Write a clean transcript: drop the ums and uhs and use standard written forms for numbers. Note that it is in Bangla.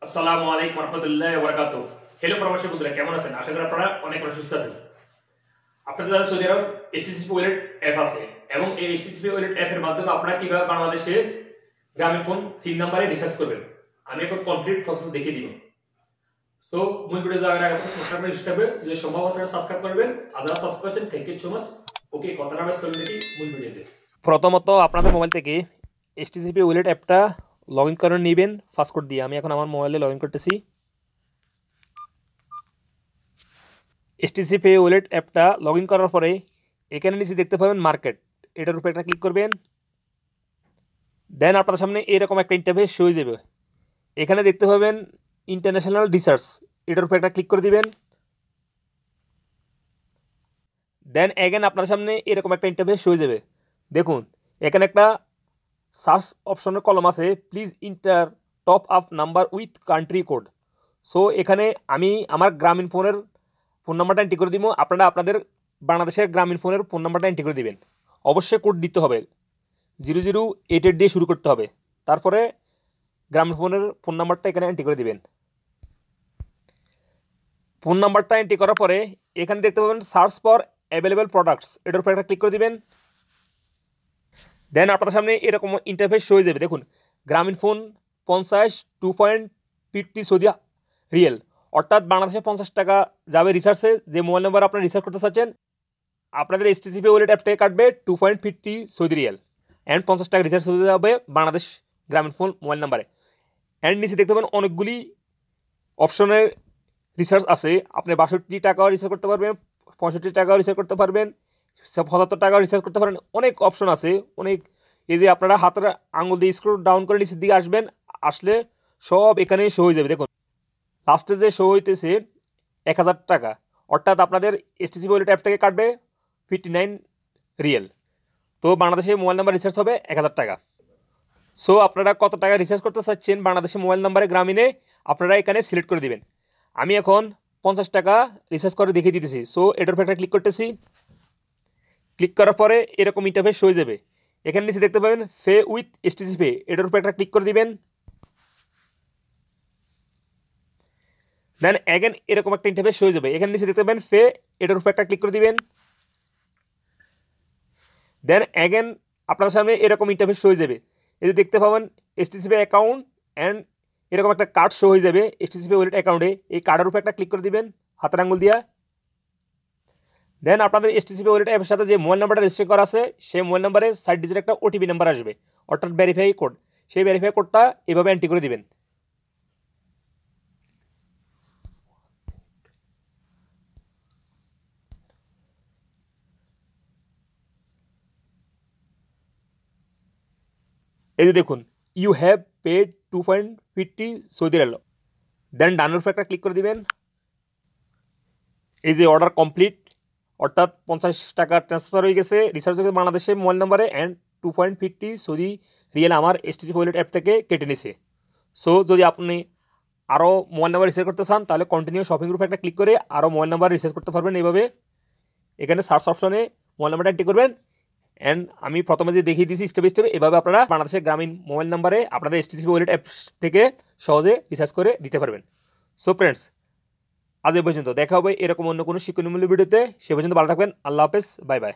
আসসালামু আলাইকুম রহমতুল্লাহি ওয়া বারাকাতুহু। হ্যালো প্রবাসী বন্ধুরা, কেমন আছেন? আশা করি আপনারা অনেক সুস্থ আছেন। আপনাদের যারা সৌদি আরব এসটিসি ওয়ালেট অ্যাপ আছে এবং এই এসটিসি ওয়ালেট অ্যাপের মাধ্যমে আপনারা কিভাবে বাংলাদেশে গ্রামীণ ফোন সিম নাম্বারে রিচার্জ করবেন, আমি এখন কমপ্লিট প্রসেস দেখিয়ে দিব। সো মূল ভিডিও যাওয়ার আগে আপনারা সাবস্ক্রাইব করে হিসাবে যদি সম্ভব আছে সাবস্ক্রাইব করবেন। আর যারা সাবস্ক্রাইব করেছেন থ্যাংক ইউ সো মাচ। ওকে, কথাটা আমরা চলে দেখি মূল ভিডিওতে। প্রথমত আপনাদের মোবাইল থেকে এসটিসি ওয়ালেট অ্যাপটা লগ ইন করে নেবেন পাসওয়ার্ড দিয়ে। আমি এখন আমার মোবাইলে লগ ইন করতেছি। এসটিসি পে ওয়ালেট অ্যাপটা লগ ইন করার পরে এখানে নিচে দেখতে পাবেন মার্কেট, এটার উপরে একটা ক্লিক করবেন। দেন আপনার সামনে এরকম একটা ইন্টারফেস শো হয়ে যাবে। এখানে দেখতে পাবেন ইন্টারন্যাশনাল রিসার্চ, এটার উপরে একটা ক্লিক করে দিবেন। দেন এগেন আপনার সামনে এরকম একটা ইন্টারফেস শো হয়ে যাবে। দেখুন এখানে একটা সার্চ অপশনের কলম আছে, please inter top up number with country code. So এখানে আমি আমার গ্রামীণ ফোনের ফোন নাম্বারটা এন্ট্রি করে দিব। আপনারা আপনাদের বাংলাদেশের গ্রামীণ ফোনের ফোন নাম্বারটা এন্ট্রি করে দিবেন। অবশ্যই কোড দিতে হবে, 0088 দিয়ে শুরু করতে হবে। তারপরে গ্রামীণ ফোনের ফোন নাম্বারটা এখানে এন্ট্রি করে দিবেন। ফোন নাম্বারটা এন্ট্রি করার পরে এখানে দেখতে পাবেন সার্চ ফর অ্যাভেলেবেল প্রোডাক্টস, এটার উপরে একটা ক্লিক করে দিবেন। দেন আপনার সামনে এরকম ইন্টারফেস শো হয়ে যাবে। দেখুন গ্রামীণ ফোন 50 2.50 সৌদি রিয়েল, অর্থাৎ বাংলাদেশে 50 টাকা যাবে রিচার্জে। যে মোবাইল নাম্বার আপনারা রিচার্জ করতে চাচ্ছেন আপনাদের এসটিসি ওয়ালেট অ্যাপ থেকে কাটবে 2.50 সৌদি রিয়েল অ্যান্ড 50 টাকা রিচার্জ হয়ে যাবে বাংলাদেশ গ্রামীণ ফোন মোবাইল নাম্বারে। অ্যান্ড নিচে দেখতে পাবেন অনেকগুলি অপশনের রিচার্জ আছে। আপনি 62 টাকাও রিচার্জ করতে পারবেন, 65 টাকাও রিচার্জ করতে পারবেন, 75 টাকাও রিচার্জ করতে পারেন। অনেক অপশন আছে, অনেক। এই যে আপনারা হাতের আঙুল দিয়ে স্ক্রল ডাউন করে নিচের দিকে আসবেন, আসলে সব এখানে শো হয়ে যাবে। দেখুন লাস্টে যে শো হইতেছে 1000 টাকা, অর্থাৎ আপনাদের এসটিসি ওয়ালেট অ্যাপ থেকে কাটবে 59 রিয়েল। তো বাংলাদেশে মোবাইল নাম্বার রিচার্জ হবে 1000 টাকা। সো আপনারা কত টাকা রিচার্জ করতে চাচ্ছেন বাংলাদেশে মোবাইল নাম্বারে গ্রামীণে আপনারা এখানে সিলেক্ট করে দিবেন। আমি এখন 50 টাকা রিচার্জ করে দেখিয়ে দিতেছি। সো এটার উপর একটা ক্লিক করতেছি। ক্লিক করার পরে এরকম ইন্টারফেস হয়ে যাবে। এখানে নিচে দেখতে পাবেন পে উইথ এসটিসি পে, এটার উপর একটা ক্লিক করে দিবেন। দেন এগেন এরকম একটা ইন্টারফেস হয়ে যাবে। এখানে নিচে দেখতে পাবেন পে, এটার উপর একটা ক্লিক করে দিবেন। দেন এগেন আপনার সামনে এরকম ইন্টারফেস হয়ে যাবে। এই যে দেখতে পাবেন এসটিসি পে অ্যাকাউন্ট অ্যান্ড এরকম একটা কার্ড শো হয়ে যাবে এসটিসি পে ওয়ালেট অ্যাকাউন্টে। এই কার্ডের উপর একটা ক্লিক করে দিবেন হাতের আঙুল দিয়া। দেন আপনাদের এসটিসি পে ওয়ালেট অ্যাপের সাথে যে মোবাইল নাম্বারটা রেজিস্টার করা আছে সেই মোবাইল নাম্বারে 60 ডিজিট একটা ওটিপি নাম্বার আসবে, অর্থাৎ ভেরিফাই কোড। সেই ভেরিফাই কোডটা এভাবে এন্ট্রি করে দিবেন। এই যে দেখুন you have paid 2.50 Saudi riyal. Then ডানের উপর একটা ক্লিক করে দিবেন। এই যে অর্ডার কমপ্লিট, অর্থাৎ 50 টাকা ট্রান্সফার হয়ে গেছে রিচার্জ হয়ে বাংলাদেশের মোবাইল নাম্বারে অ্যান্ড 2.50 সৌদি রিয়েল আমার এসটিসি ওয়ালেট অ্যাপ থেকে কেটে নিছে। সো যদি আপনি আরও মোবাইল নাম্বার রিচার্জ করতে চান তাহলে কন্টিনিউ শপিং গ্রুপে একটা ক্লিক করে আরও মোবাইল নাম্বার রিচার্জ করতে পারবেন। এইভাবে এখানে সার্চ অপশনে মোবাইল নাম্বারটা এন্ট্রি করবেন। অ্যান্ড আমি প্রথমে যে দেখিয়ে দিয়েছি স্টেপ বাই স্টেপ, এভাবে আপনারা বাংলাদেশের গ্রামীণ মোবাইল নাম্বারে আপনাদের এসটিসি ওয়ালেট অ্যাপ থেকে সহজে রিচার্জ করে দিতে পারবেন। সো ফ্রেন্ডস, আজ এই পর্যন্ত। দেখা হবে এরকম অন্য কোনো শিক্ষণীমূলক ভিডিওতে। সে পর্যন্ত ভালো থাকবেন। আল্লাহ হাফেজ, বাই বাই।